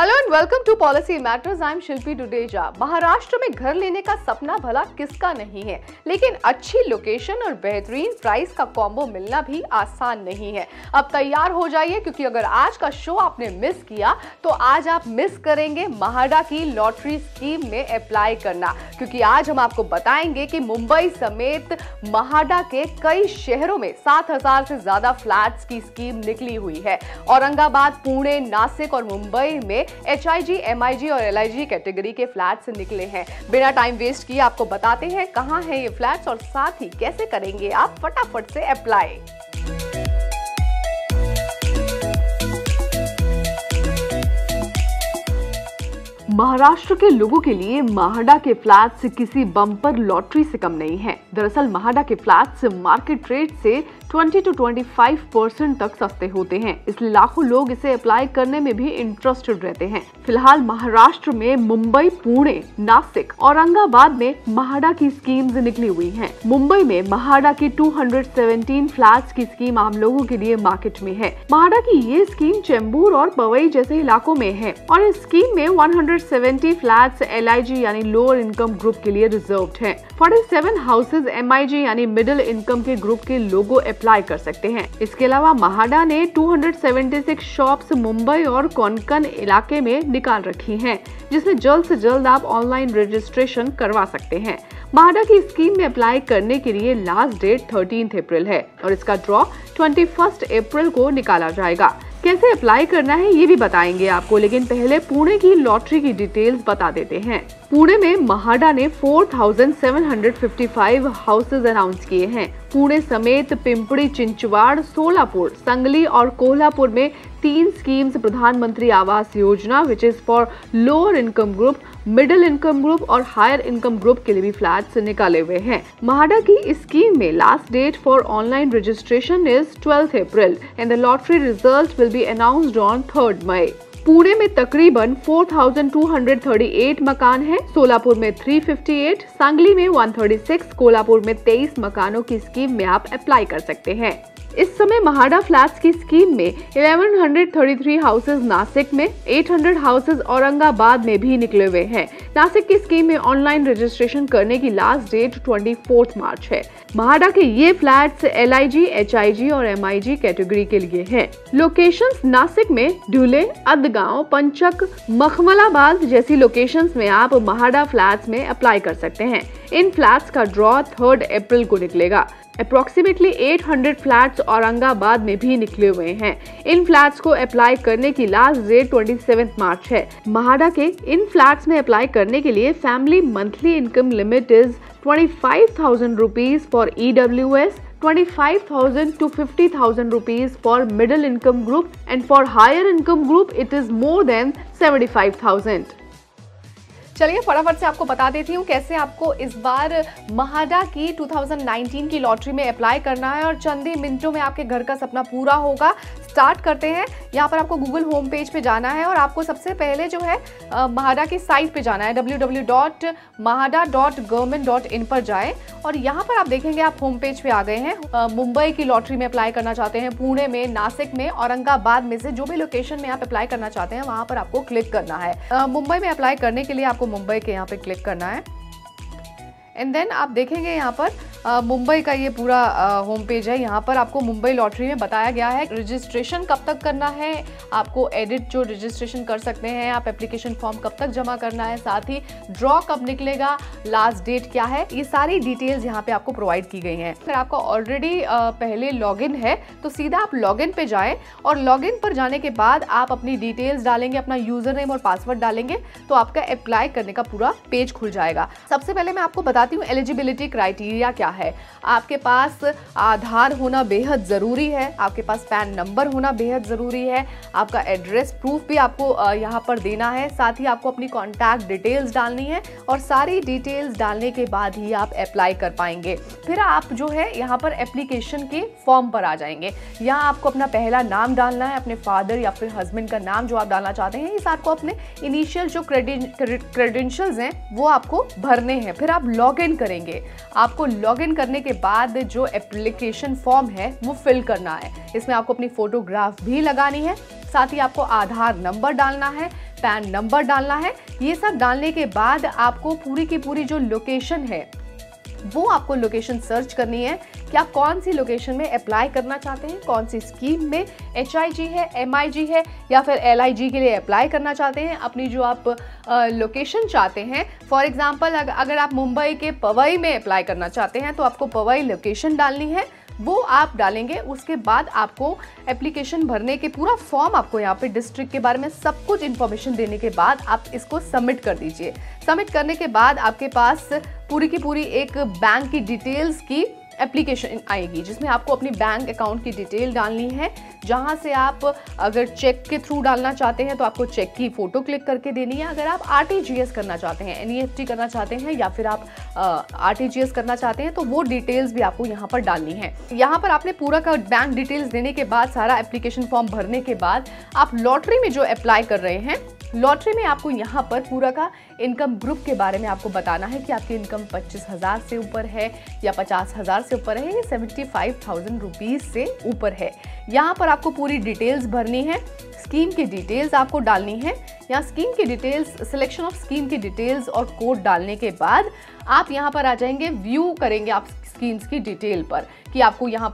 Hello and welcome to policy matters. I am Shilpi Dudeja. Maharashtra में घर लेने का सपना भला किसका नहीं है, लेकिन अच्छी लोकेशन और बेहतरीन प्राइस का कॉम्बो मिलना भी आसान नहीं है। अब तैयार हो जाइए, क्योंकि अगर आज का शो आपने मिस किया तो आज आप मिस करेंगे महाडा की लॉटरी स्कीम में अप्लाई करना, क्योंकि आज हम आपको बताएंगे कि मुंबई समेत महाडा के कई शहरों में 7,000 से ज्यादा फ्लैट्स की स्कीम निकली हुई है। औरंगाबाद, पुणे, नासिक और मुंबई में HIG, MIG और LIG कैटेगरी के फ्लैट्स निकले हैं। बिना टाइम वेस्ट किए आपको बताते हैं कहां हैं ये फ्लैट्स और साथ ही कैसे करेंगे आप फटाफट से अप्लाई। महाराष्ट्र के लोगों के लिए महाडा के फ्लैट्स किसी बम्पर लॉटरी से कम नहीं है। दरअसल महाडा के फ्लैट्स मार्केट रेट से 20 to 25% तक सस्ते होते हैं, इसलिए लाखों लोग इसे अप्लाई करने में भी इंटरेस्टेड रहते हैं। फिलहाल महाराष्ट्र में मुंबई, पुणे, नासिक, औरंगाबाद में महाडा की स्कीम्स निकली हुई हैं। मुंबई में महाडा की 217 फ्लैट्स की स्कीम आम लोगों के लिए मार्केट में है। महाडा की ये स्कीम चेंबूर और पवई जैसे इलाकों में है और इस स्कीम में 170 फ्लैट्स LIG यानी लोअर इनकम ग्रुप के लिए रिजर्व्ड हैं। 47 हाउसेज MIG यानी मिडिल इनकम के ग्रुप के लोगों अप्लाई कर सकते हैं। इसके अलावा महाडा ने 276 शॉप्स मुंबई और कोंकण इलाके में निकाल रखी हैं, जिसमें जल्द से जल्द आप ऑनलाइन रजिस्ट्रेशन करवा सकते हैं। महाडा की स्कीम में अप्लाई करने के लिए लास्ट डेट 13 अप्रैल है और इसका ड्रॉ 21 अप्रैल को निकाला जाएगा। कैसे अप्लाई करना है ये भी बताएंगे आपको, लेकिन पहले पुणे की लॉटरी की डिटेल्स बता देते हैं। पुणे में महाडा ने 4,755 हाउसेज अनाउंस किए हैं। पुणे समेत पिंपरी चिंचवाड़, सोलापुर, संगली और कोल्हापुर में 3 स्कीम्स प्रधानमंत्री Awas Yojana which is for lower income group, middle income group और हायर इनकम ग्रुप के लिए भी फ्लैट्स निकाले हुए हैं। महाडा की इस स्कीम में last date for online registration is 12 April and the lottery result will be announced on 3 May. Pune में तकरीबन 4,238 मकान हैं, सोलापुर में 358, सांगली में 136, कोल्हापुर में 23 मकानों की स्कीम में आप अप्लाई कर सकते हैं। इस समय महाडा फ्लैट्स की स्कीम में 1133 हाउसेज नासिक में, 800 हाउसेज औरंगाबाद में भी निकले हुए हैं। नासिक की स्कीम में ऑनलाइन रजिस्ट्रेशन करने की लास्ट डेट 24 मार्च है। महाडा के ये फ्लैट्स LIG, HIG और MIG कैटेगरी के लिए हैं। लोकेशंस नासिक में ढुले, अदगांव, पंचक, मखमलाबाद जैसी लोकेशंस में आप महाडा फ्लैट्स में अप्लाई कर सकते हैं। इन फ्लैट्स का ड्रॉ 3 अप्रैल को निकलेगा। अप्रोक्सीमेटली 800 फ्लैट्स औरंगाबाद में भी निकले हुए हैं। इन फ्लैट्स को अप्लाई करने की लास्ट डेट 27 मार्च है। महाडा के इन फ्लैट्स में अप्लाई करने के लिए family monthly income limit is 25,000 rupees for EWS, 25,000 to 50,000 rupees for middle income group, and for higher income group it is more than 75,000. चलिए फटाफट से आपको बता देती हूँ कैसे आपको इस बार महाडा की 2019 की लॉटरी में अप्लाई करना है और चंद ही मिनटों में आपके घर का सपना पूरा होगा। स्टार्ट करते हैं। यहाँ पर आपको गूगल होम पेज पे जाना है और आपको सबसे पहले जो है महाडा की साइट पे जाना है, www.mahada.government.in पर जाएं और यहाँ पर आप देखेंगे आप होम पेज पे आ गए हैं। मुंबई की लॉटरी में अप्लाई करना चाहते हैं, पुणे में, नासिक में, औरंगाबाद में से जो भी लोकेशन में आप अप्लाई करना चाहते हैं वहां पर आपको क्लिक करना है। मुंबई में अप्लाई करने के लिए आपको मुंबई के यहाँ पे क्लिक करना है एंड देन आप देखेंगे यहाँ पर मुंबई का ये पूरा होम पेज है। यहाँ पर आपको मुंबई लॉटरी में बताया गया है रजिस्ट्रेशन कब तक करना है, आपको एडिट जो रजिस्ट्रेशन कर सकते हैं, आप एप्लीकेशन फॉर्म कब तक जमा करना है, साथ ही ड्रॉ कब निकलेगा, लास्ट डेट क्या है, ये सारी डिटेल्स यहाँ पे आपको प्रोवाइड की गई हैं। अगर आपका ऑलरेडी पहले लॉगिन है तो सीधा आप लॉगिन पे जाएं और लॉगिन पर जाने के बाद आप अपनी डिटेल्स डालेंगे, अपना यूजर नेम और पासवर्ड डालेंगे तो आपका अप्लाई करने का पूरा पेज खुल जाएगा। सबसे पहले मैं आपको बताती हूँ एलिजिबिलिटी क्राइटेरिया क्या है। आपके पास आधार होना बेहद जरूरी है, आपके पास पैन नंबर होना बेहद जरूरी है, आपका एड्रेस प्रूफ भी आपको यहाँ पर देना है, साथ ही आपको अपनी कॉन्टैक्ट डिटेल्स डालनी है और सारी डिटेल्स डालने के बाद ही आप अप्लाई कर पाएंगे। फिर आप जो है यहाँ पर एप्लीकेशन के फॉर्म पर आ जाएंगे। यहाँ आपको अपना पहला नाम डालना है, अपने फादर या फिर हस्बैंड का नाम जो आप डालना चाहते हैं, इस आपको अपने इनिशियल जो क्रेडेंशियल्स हैं वो आपको भरने हैं। फिर आप लॉग इन करेंगे। आपको लॉगिन करने के बाद जो एप्लीकेशन फॉर्म है वो फिल करना है। इसमें आपको अपनी फोटोग्राफ भी लगानी है, साथ ही आपको आधार नंबर डालना है, पैन नंबर डालना है। ये सब डालने के बाद आपको पूरी की पूरी जो लोकेशन है वो आपको लोकेशन सर्च करनी है कि आप कौन सी लोकेशन में अप्लाई करना चाहते हैं, कौन सी स्कीम में HIG है, MIG है या फिर LIG के लिए अप्लाई करना चाहते हैं। अपनी जो आप लोकेशन चाहते हैं, फॉर एग्जांपल अगर आप मुंबई के पवई में अप्लाई करना चाहते हैं तो आपको पवई लोकेशन डालनी है, वो आप डालेंगे। उसके बाद आपको एप्लीकेशन भरने के पूरा फॉर्म आपको यहाँ पे डिस्ट्रिक्ट के बारे में सब कुछ इन्फॉर्मेशन देने के बाद आप इसको सबमिट कर दीजिए। सबमिट करने के बाद आपके पास पूरी की पूरी एक बैंक की डिटेल्स की एप्लीकेशन आएगी जिसमें आपको अपनी बैंक अकाउंट की डिटेल डालनी है। जहां से आप अगर चेक के थ्रू डालना चाहते हैं तो आपको चेक की फोटो क्लिक करके देनी है। अगर आप RTGS करना चाहते हैं, NEFT करना चाहते हैं या फिर आप RTGS करना चाहते हैं तो वो डिटेल्स भी आपको यहाँ पर डालनी है। यहाँ पर आपने पूरा का बैंक डिटेल्स देने के बाद, सारा एप्लीकेशन फॉर्म भरने के बाद आप लॉटरी में जो अप्लाई कर रहे हैं, लॉटरी में आपको यहाँ पर पूरा का इनकम ग्रुप के बारे में आपको बताना है कि आपकी इनकम 25,000 से ऊपर है या 50,000 से ऊपर है या 75,000 रुपीज से ऊपर है। यहाँ पर आपको पूरी डिटेल्स भरनी है। स्कीम की डिटेल्स आपको डालनी है। यहाँ स्कीम की डिटेल्स, सिलेक्शन ऑफ स्कीम की डिटेल्स और कोड डालने के बाद आप यहाँ पर आ जाएंगे, व्यू करेंगे आप स्कीम्स की डिटेल पर कि आपको यहाँ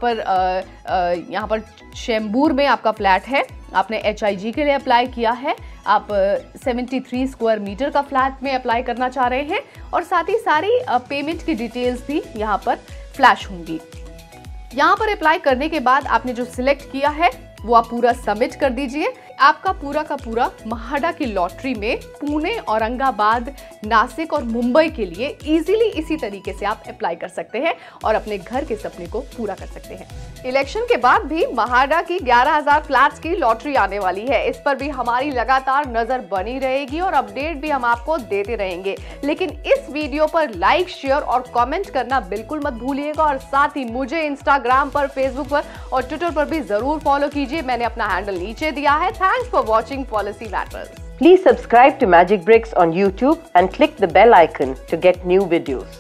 पर शेम्बूर में आपका फ्लैट है, आपने HIG के लिए अप्लाई किया है, आप 73 स्क्वायर मीटर का फ्लैट में अप्लाई करना चाह रहे हैं और साथ ही सारी पेमेंट की डिटेल्स भी यहाँ पर फ्लैश होंगी। यहाँ पर अप्लाई करने के बाद आपने जो सिलेक्ट किया है वो आप पूरा सबमिट कर दीजिए। आपका पूरा का पूरा महाडा की लॉटरी में पुणे, औरंगाबाद, नासिक और मुंबई के लिए इजीली इसी तरीके से आप अप्लाई कर सकते हैं और अपने घर के सपने को पूरा कर सकते हैं। इलेक्शन के बाद भी महाडा की 11,000 फ्लैट्स की लॉटरी आने वाली है। इस पर भी हमारी लगातार नजर बनी रहेगी और अपडेट भी हम आपको देते रहेंगे। लेकिन इस वीडियो पर लाइक, शेयर और कमेंट करना बिल्कुल मत भूलिएगा और साथ ही मुझे इंस्टाग्राम पर, फेसबुक पर और ट्विटर पर भी जरूर फॉलो कीजिए। मैंने अपना हैंडल नीचे दिया है। Thanks for watching Policy Matters. Please subscribe to Magic Bricks on YouTube and click the bell icon to get new videos.